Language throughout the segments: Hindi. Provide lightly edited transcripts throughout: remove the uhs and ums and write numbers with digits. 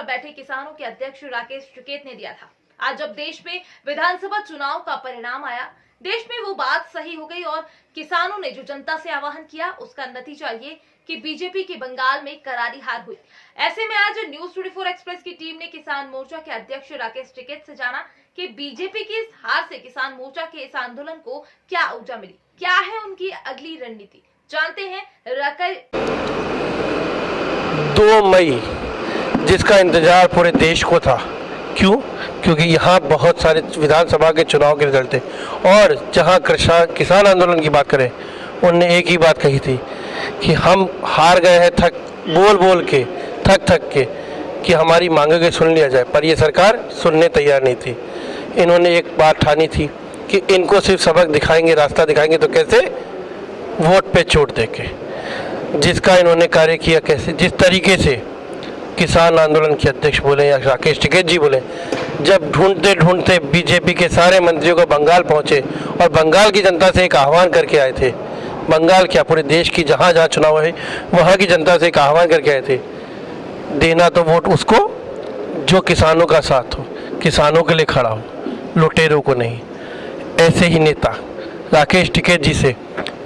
पर बैठे किसानों के अध्यक्ष राकेश टिकैत ने दिया था। आज जब देश में विधानसभा चुनाव का परिणाम आया, देश में वो बात सही हो गई और किसानों ने जो जनता से आह्वान किया उसका नतीजा ये कि बीजेपी के बंगाल में करारी हार हुई। ऐसे में आज न्यूज 24 एक्सप्रेस की टीम ने किसान मोर्चा के अध्यक्ष राकेश टिकैत से जाना कि बीजेपी की इस हार से किसान मोर्चा के इस आंदोलन को क्या ऊर्जा मिली, क्या है उनकी अगली रणनीति, जानते हैं। 2 मई जिसका इंतजार पूरे देश को था। क्यों? क्योंकि यहाँ बहुत सारे विधानसभा के चुनाव के रिजल्ट थे और जहाँ किसान आंदोलन की बात करें, उनने एक ही बात कही थी कि हम हार गए हैं थक के कि हमारी मांगों सुन लिया जाए, पर ये सरकार सुनने तैयार नहीं थी। इन्होंने एक बात ठानी थी कि इनको सिर्फ सबक दिखाएंगे, रास्ता दिखाएंगे, तो कैसे? वोट पे चोट देके। जिसका इन्होंने कार्य किया कैसे? जिस तरीके से किसान आंदोलन के अध्यक्ष बोले या राकेश टिकैत जी बोले, जब ढूंढते ढूंढते बीजेपी के सारे मंत्रियों को बंगाल पहुंचे और बंगाल की जनता से एक आह्वान करके आए थे, बंगाल क्या पूरे देश की जहाँ जहाँ चुनाव है वहाँ की जनता से एक आह्वान करके आए थे, देना तो वोट उसको जो किसानों का साथ हो, किसानों के लिए खड़ा हो, लुटेरों को नहीं। ऐसे ही नेता राकेश टिकैत जी से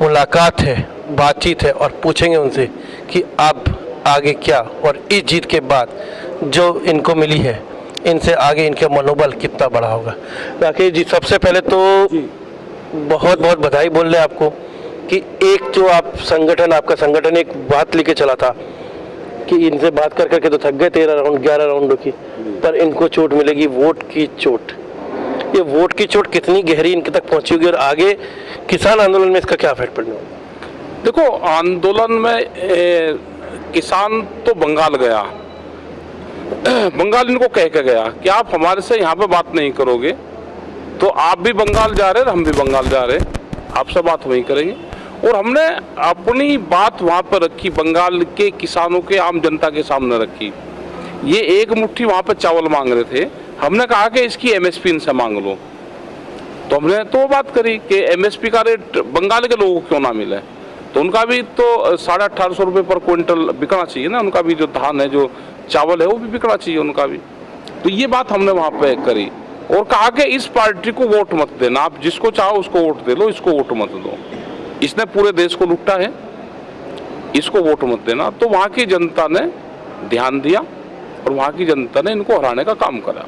मुलाकात है, बातचीत है और पूछेंगे उनसे कि अब आगे क्या, और इस जीत के बाद जो इनको मिली है इनसे आगे इनका मनोबल कितना बड़ा होगा। राकेश जी, सबसे पहले तो बहुत बहुत बधाई बोल रहे आपको कि एक जो आपका संगठन एक बात लेके चला था कि इनसे बात कर करके तो थक गए 11 राउंडों की, पर इनको चोट मिलेगी, वोट की चोट। ये वोट की चोट कितनी गहरी इनके तक पहुंची होगी और आगे किसान आंदोलन में इसका क्या इफेक्ट पड़ने वाला? देखो, आंदोलन में किसान तो बंगाल गया, बंगाल इनको कह के गया कि आप हमारे से यहाँ पे बात नहीं करोगे तो आप भी बंगाल जा रहे, हम भी बंगाल जा रहे, आपसे बात वहीं करेंगे। और हमने अपनी बात वहाँ पर रखी, बंगाल के किसानों के, आम जनता के सामने रखी। ये एक मुट्ठी वहाँ पे चावल मांग रहे थे, हमने कहा कि इसकी एमएसपी इनसे मांग लो। तो हमने तो बात करी कि एमएसपी का रेट बंगाल के लोगों को क्यों ना मिले, तो उनका भी तो 1850 रुपये पर क्विंटल बिकना चाहिए ना, उनका भी जो धान है, जो चावल है, वो भी बिकना चाहिए उनका भी। तो ये बात हमने वहाँ पे करी और कहा कि इस पार्टी को वोट मत देना, आप जिसको चाहो उसको वोट दे लो, इसको वोट मत दो, इसने पूरे देश को लुटा है, इसको वोट मत देना। तो वहाँ की जनता ने ध्यान दिया और वहाँ की जनता ने इनको हराने का काम करा।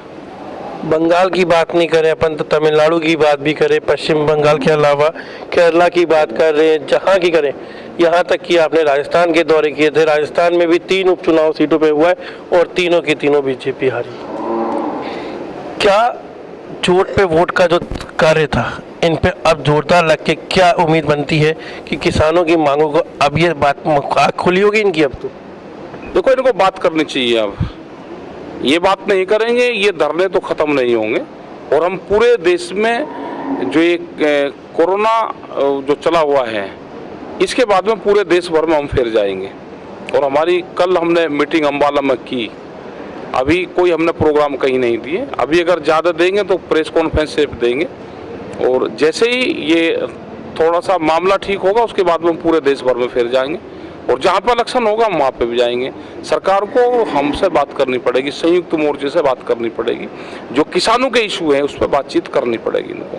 बंगाल की बात नहीं करें अपन तो तमिलनाडु की बात भी करें, पश्चिम बंगाल के अलावा केरला की बात कर रहे हैं, जहाँ की करें, यहाँ तक कि आपने राजस्थान के दौरे किए थे। राजस्थान में भी 3 उपचुनाव सीटों पे हुआ है और तीनों की तीनों बीजेपी हारी। क्या चोट पे वोट का जो कार्य था, इन पे अब जोरदार लग के क्या उम्मीद बनती है कि किसानों की मांगों को अब ये बात आँख खुली होगी इनकी? अब तो देखो, इनको बात करनी चाहिए। अब ये बात नहीं करेंगे, ये धरने तो खत्म नहीं होंगे। और हम पूरे देश में जो एक कोरोना जो चला हुआ है, इसके बाद में पूरे देश भर में हम फिर जाएंगे। और हमारी कल हमने मीटिंग अम्बाला में की, अभी कोई हमने प्रोग्राम कहीं नहीं दिए, अभी अगर ज़्यादा देंगे तो प्रेस कॉन्फ्रेंस सिर्फ देंगे। और जैसे ही ये थोड़ा सा मामला ठीक होगा उसके बाद में हम पूरे देश भर में फिर जाएंगे और जहाँ पर इलेक्शन होगा हम वहाँ पे भी जाएंगे। सरकार को हमसे बात करनी पड़ेगी, संयुक्त मोर्चे से बात करनी पड़ेगी, जो किसानों के इशू हैं उस पर बातचीत करनी पड़ेगी इनको।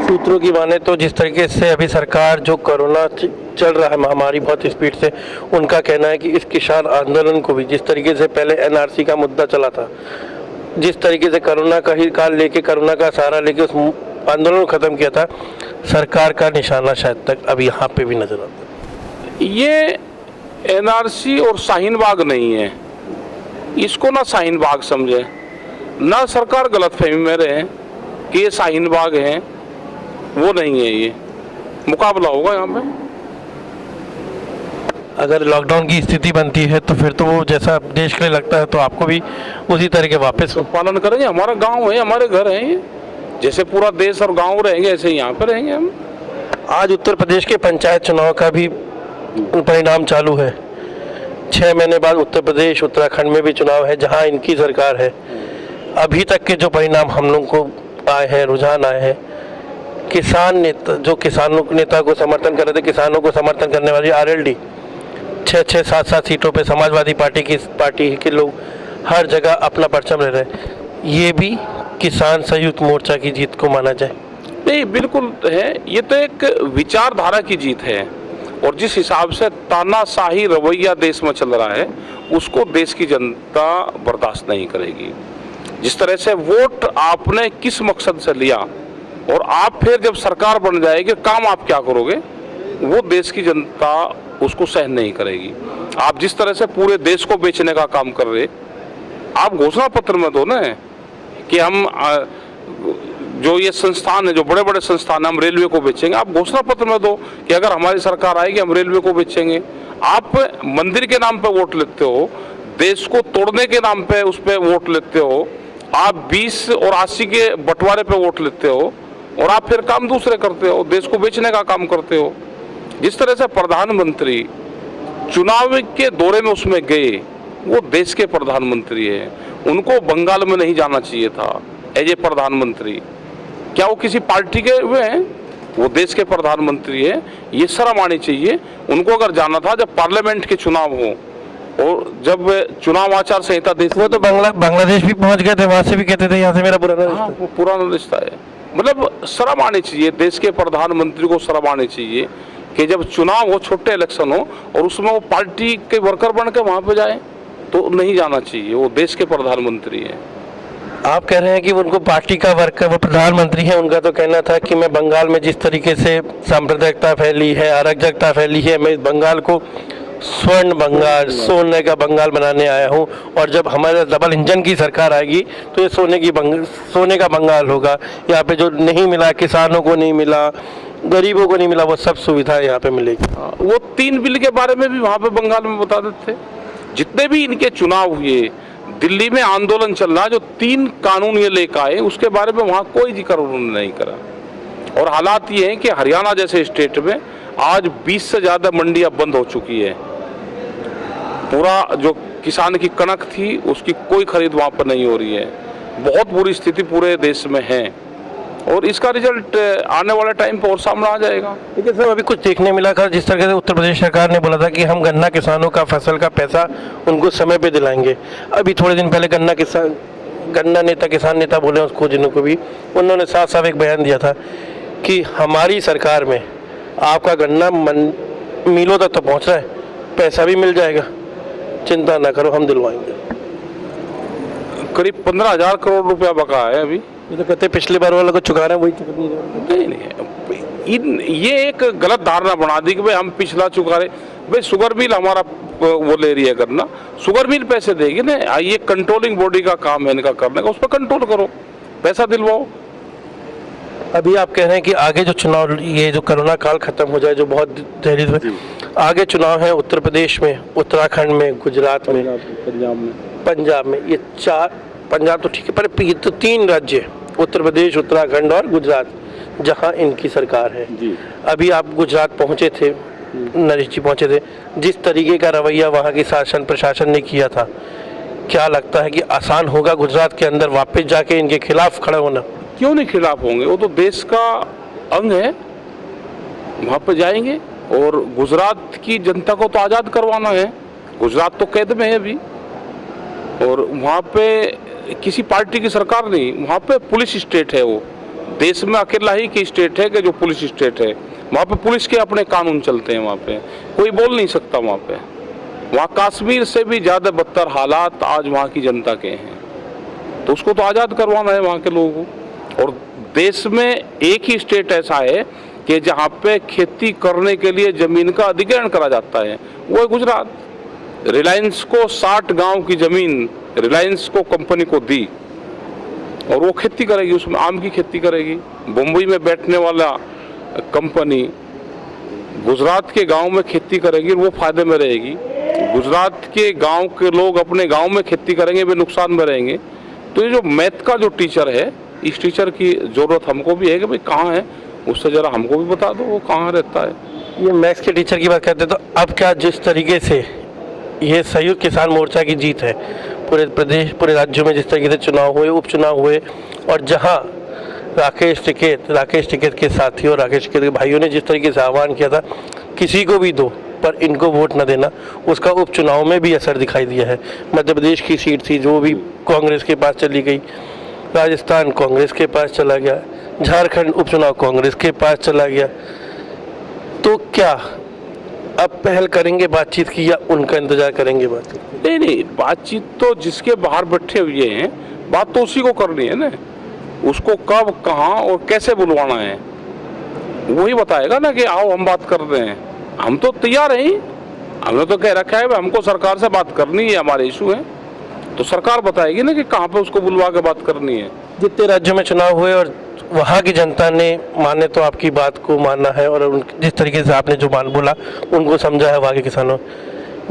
सूत्रों की माने तो जिस तरीके से अभी सरकार जो कोरोना चल रहा है महामारी बहुत स्पीड से, उनका कहना है कि इस किसान आंदोलन को भी जिस तरीके से पहले एनआरसी का मुद्दा चला था, जिस तरीके से कोरोना का ही काल लेके, कोरोना का सहारा लेके उस आंदोलन को खत्म किया था, सरकार का निशाना शायद तक अब यहाँ पे भी नजर आता है। ये एनआरसी और शाहीन बाग नहीं है, इसको ना शाहीन बाग समझे, ना सरकार गलतफहमी में रहे कि ये शाहीन बाग है, वो नहीं है। ये मुकाबला होगा यहाँ पे। अगर लॉकडाउन की स्थिति बनती है तो फिर तो वो जैसा देश के लिए लगता है तो आपको भी उसी तरह के वापस पालन करेंगे। हमारा गांव है, हमारे घर हैं, ये जैसे पूरा देश और गांव रहेंगे ऐसे यहाँ पे रहेंगे हम। आज उत्तर प्रदेश के पंचायत चुनाव का भी परिणाम चालू है। 6 महीने बाद उत्तर प्रदेश, उत्तराखंड में भी चुनाव है जहां इनकी सरकार है। अभी तक के जो परिणाम हम लोग को आए हैं, रुझान आए हैं, किसान नेता जो किसानों नेता को समर्थन कर रहे थे, किसानों को समर्थन करने वाली आरएलडी 6-6, 7-7 सीटों पे समाजवादी पार्टी के लोग हर जगह अपना परचम ले रहे हैं, ये भी किसान संयुक्त मोर्चा की जीत को माना जाए? नहीं, बिल्कुल है। ये तो एक विचारधारा की जीत है, और जिस हिसाब से तानाशाही रवैया देश में चल रहा है उसको देश की जनता बर्दाश्त नहीं करेगी। जिस तरह से वोट आपने किस मकसद से लिया और आप फिर जब सरकार बन जाएगी काम आप क्या करोगे, वो देश की जनता उसको सहन नहीं करेगी। आप जिस तरह से पूरे देश को बेचने का काम कर रहे, आप घोषणा पत्र में दो ना कि हम जो ये संस्थान है, जो बड़े बड़े संस्थान है, हम रेलवे को बेचेंगे। आप घोषणा पत्र में दो कि अगर हमारी सरकार आएगी हम रेलवे को बेचेंगे। आप मंदिर के नाम पे वोट लेते हो, देश को तोड़ने के नाम पे उस पे वोट लेते हो, आप 20 और 80 के बंटवारे पे वोट लेते हो, और आप फिर काम दूसरे करते हो, देश को बेचने का काम करते हो। जिस तरह से प्रधानमंत्री चुनाव के दौरे में उसमें गए, वो देश के प्रधानमंत्री है, उनको बंगाल में नहीं जाना चाहिए था एज ए प्रधानमंत्री। क्या वो किसी पार्टी के हुए हैं? वो देश के प्रधानमंत्री है, ये शर्म आनी चाहिए उनको। अगर जाना था जब पार्लियामेंट के चुनाव हो और जब चुनाव आचार संहिता देश, वो तो बांग्लादेश भी पहुंच गए थे, वहां से भी कहते थे यहाँ से मेरा पुराना रिश्ता। हाँ, वो पुराना रिश्ता है। मतलब शर्म आनी चाहिए, देश के प्रधानमंत्री को शर्म आनी चाहिए कि जब चुनाव हो, छोटे इलेक्शन हो, और उसमें वो पार्टी के वर्कर बन के वहां पे जाए, तो नहीं जाना चाहिए। वो देश के प्रधानमंत्री है। आप कह रहे हैं कि उनको पार्टी का वर्कर, वो प्रधानमंत्री है, उनका तो कहना था कि मैं बंगाल में जिस तरीके से सांप्रदायिकता फैली है, अराजकता फैली है, मैं इस बंगाल को स्वर्ण बंगाल, सोने का बंगाल बनाने आया हूं, और जब हमारे डबल इंजन की सरकार आएगी तो ये सोने का बंगाल होगा। यहाँ पे जो नहीं मिला, किसानों को नहीं मिला, गरीबों को नहीं मिला, वो सब सुविधाएं यहाँ पे मिलेगी। वो 3 बिल के बारे में भी वहां पे बंगाल में बता देते। जितने भी इनके चुनाव हुए, दिल्ली में आंदोलन चल रहा, जो 3 कानून ये लेकर आए, उसके बारे में वहां कोई जिक्र उन्होंने नहीं करा। और हालात ये हैं कि हरियाणा जैसे स्टेट में आज 20 से ज्यादा मंडियां बंद हो चुकी है। पूरा जो किसान की कनक थी उसकी कोई खरीद वहां पर नहीं हो रही है। बहुत बुरी स्थिति पूरे देश में है, और इसका रिजल्ट आने वाले टाइम पर और सामने आ जाएगा। लेकिन सर अभी कुछ देखने मिला था, जिस तरह से उत्तर प्रदेश सरकार ने बोला था कि हम गन्ना किसानों का फसल का पैसा उनको समय पे दिलाएंगे। अभी थोड़े दिन पहले गन्ना नेता, किसान नेता बोले उसको, जिनको भी उन्होंने साफ साफ एक बयान दिया था कि हमारी सरकार में आपका गन्ना मिलों तक तो पहुँच रहा है, पैसा भी मिल जाएगा, चिंता ना करो, हम दिलवाएंगे। करीब 15,000 करोड़ रुपया बका है अभी। ये तो कहते पिछली बार वाला को चुका रहे हैं, वही चुका नहीं। ये एक गलत धारणा बना दी कि भाई हम पिछला चुका रहे। भाई शुगर मिल हमारा वो ले रही है गन्ना, शुगर मिल पैसे देगी ना। ये कंट्रोलिंग बॉडी का काम है इनका करने का, उस पर कंट्रोल करो, पैसा दिलवाओ। अभी आप कह रहे हैं कि आगे जो चुनाव, ये जो कोरोना काल खत्म हो जाए, जो बहुत देरी में आगे चुनाव है उत्तर प्रदेश में, उत्तराखंड में, गुजरात में, पंजाब में, ये 4, पंजाब तो ठीक है, पर ये तो 3 राज्य, उत्तर प्रदेश, उत्तराखंड और गुजरात, जहां इनकी सरकार है जी। अभी आप गुजरात पहुंचे थे, नरेश जी पहुंचे थे, जिस तरीके का रवैया वहां की शासन प्रशासन ने किया था, क्या लगता है कि आसान होगा गुजरात के अंदर वापस जाके इनके खिलाफ खड़ा होना? क्यों नहीं खिलाफ होंगे, वो तो देश का अंग है। वहां पर जाएंगे और गुजरात की जनता को तो आज़ाद करवाना है। गुजरात तो कैद में है अभी, और वहाँ पे किसी पार्टी की सरकार नहीं, वहाँ पे पुलिस स्टेट है। वो देश में अकेला ही की स्टेट है कि जो पुलिस स्टेट है। वहाँ पे पुलिस के अपने कानून चलते हैं, वहाँ पे कोई बोल नहीं सकता। वहाँ कश्मीर से भी ज़्यादा बदतर हालात आज वहाँ की जनता के हैं, तो उसको तो आज़ाद करवाना है वहाँ के लोगों को। और देश में एक ही स्टेट ऐसा है कि जहाँ पे खेती करने के लिए जमीन का अधिग्रहण करा जाता है, वो है गुजरात। रिलायंस को 60 गांव की जमीन रिलायंस को कंपनी को दी, और वो खेती करेगी, उसमें आम की खेती करेगी। मुंबई में बैठने वाला कंपनी गुजरात के गांव में खेती करेगी, वो फायदे में रहेगी। गुजरात के गांव के लोग अपने गांव में खेती करेंगे, वे नुकसान में रहेंगे। तो ये जो मैथ का जो टीचर है, इस टीचर की जरूरत हमको भी है कि भाई कहाँ है, उससे जरा हमको भी बता दो वो कहाँ रहता है। ये मैथ्स के टीचर की बात करते हैं, तो अब क्या जिस तरीके से ये संयुक्त किसान मोर्चा की जीत है, पूरे प्रदेश, पूरे राज्यों में जिस तरीके से चुनाव हुए, उपचुनाव हुए, और जहां राकेश टिकैत के साथियों, राकेश टिकैत के भाइयों ने जिस तरीके से आह्वान किया था, किसी को भी दो, पर इनको वोट न देना, उसका उपचुनाव में भी असर दिखाई दिया है। मध्य प्रदेश की सीट थी जो भी कांग्रेस के पास चली गई, राजस्थान कांग्रेस के पास चला गया, झारखंड उपचुनाव कांग्रेस के पास चला गया। तो क्या अब पहल करेंगे बातचीत की या उनका इंतजार करेंगे बातचीत? नहीं, बातचीत तो जिसके बाहर बैठे हुए हैं, बात तो उसी को करनी है ना। उसको कब, कहाँ और कैसे बुलवाना है वही बताएगा ना कि आओ हम बात कर रहे हैं। हम तो तैयार हैं, हमने तो कह रखा है हमको सरकार से बात करनी है, हमारे इशू है, तो सरकार बताएगी ना कि कहाँ पे उसको बुलवा के बात करनी है। जितने राज्यों में चुनाव हुए और वहाँ की जनता ने माने तो आपकी बात को माना है, और जिस तरीके से आपने जो बोला उनको समझा है वहाँ के किसानों।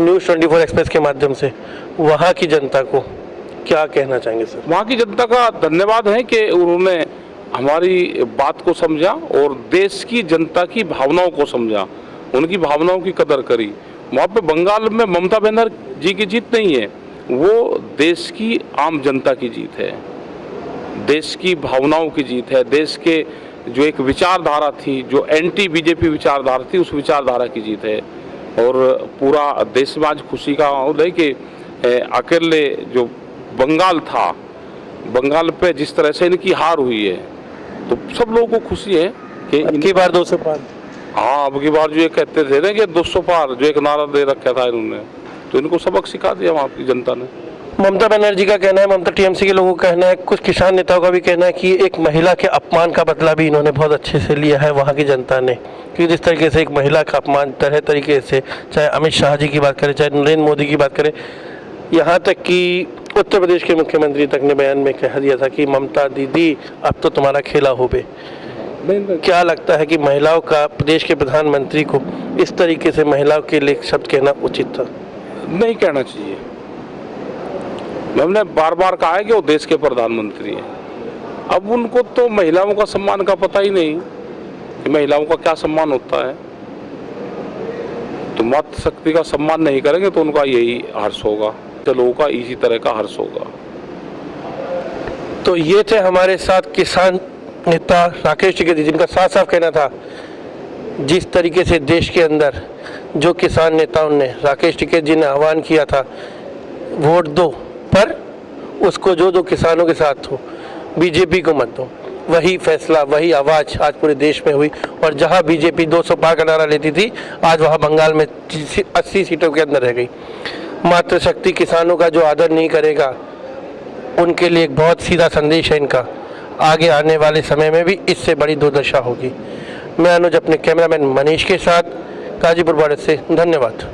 न्यूज़ 24 एक्सप्रेस के माध्यम से वहाँ की जनता को क्या कहना चाहेंगे सर? वहाँ की जनता का धन्यवाद है कि उन्होंने हमारी बात को समझा और देश की जनता की भावनाओं को समझा, उनकी भावनाओं की कदर करी। वहाँ पे बंगाल में ममता बनर्जी जी की जीत नहीं है, वो देश की आम जनता की जीत है, देश की भावनाओं की जीत है, देश के जो एक विचारधारा थी, जो एंटी बीजेपी विचारधारा थी, उस विचारधारा की जीत है। और पूरा देश में आज खुशी का माहौल है कि अकेले जो बंगाल था, बंगाल पे जिस तरह से इनकी हार हुई है, तो सब लोगों को खुशी है कि इनकी बार 200 पार। हाँ, अब की बार जो ये कहते थे ना कि 200 पार, जो एक नारा दे रखा था इन्होंने, तो इनको सबक सिखा दिया वहाँ की जनता ने। ममता बनर्जी का कहना है, ममता टीएमसी के लोगों का कहना है, कुछ किसान नेताओं का भी कहना है कि एक महिला के अपमान का बदला भी इन्होंने बहुत अच्छे से लिया है वहाँ की जनता ने। क्योंकि जिस तरीके से एक महिला का अपमान तरह तरीके से, चाहे अमित शाह जी की बात करें, चाहे नरेंद्र मोदी की बात करें, यहाँ तक कि उत्तर प्रदेश के मुख्यमंत्री तक ने बयान में कह दिया था कि ममता दीदी अब तो तुम्हारा खेला हो बे। क्या लगता है कि महिलाओं का, प्रदेश के प्रधानमंत्री को इस तरीके से महिलाओं के लिए शब्द कहना उचित था? नहीं कहना चाहिए। हमने बार बार कहा है कि वो देश के प्रधानमंत्री हैं। अब उनको तो महिलाओं का सम्मान का पता ही नहीं कि महिलाओं का क्या सम्मान होता है। तो मातृशक्ति का सम्मान नहीं करेंगे तो उनका यही हर्ष होगा, तो लोगों का इसी तरह का हर्ष होगा। तो ये थे हमारे साथ किसान नेता राकेश टिकैत जी, जिनका साफ साफ कहना था जिस तरीके से देश के अंदर जो किसान नेताओं ने, राकेश टिकैत जी ने आह्वान किया था वोट दो, पर उसको जो किसानों के साथ हो, बीजेपी को मत दो, वही फैसला, वही आवाज़ आज पूरे देश में हुई। और जहां बीजेपी 200 पार का नारा लेती थी, आज वहां बंगाल में 80 सीटों के अंदर रह गई। मातृशक्ति किसानों का जो आदर नहीं करेगा, उनके लिए एक बहुत सीधा संदेश है इनका। आगे आने वाले समय में भी इससे बड़ी दुर्दशा होगी। मैं अनुज अपने कैमरामैन मनीष के साथ गाजीपुर बॉर्डर से, धन्यवाद।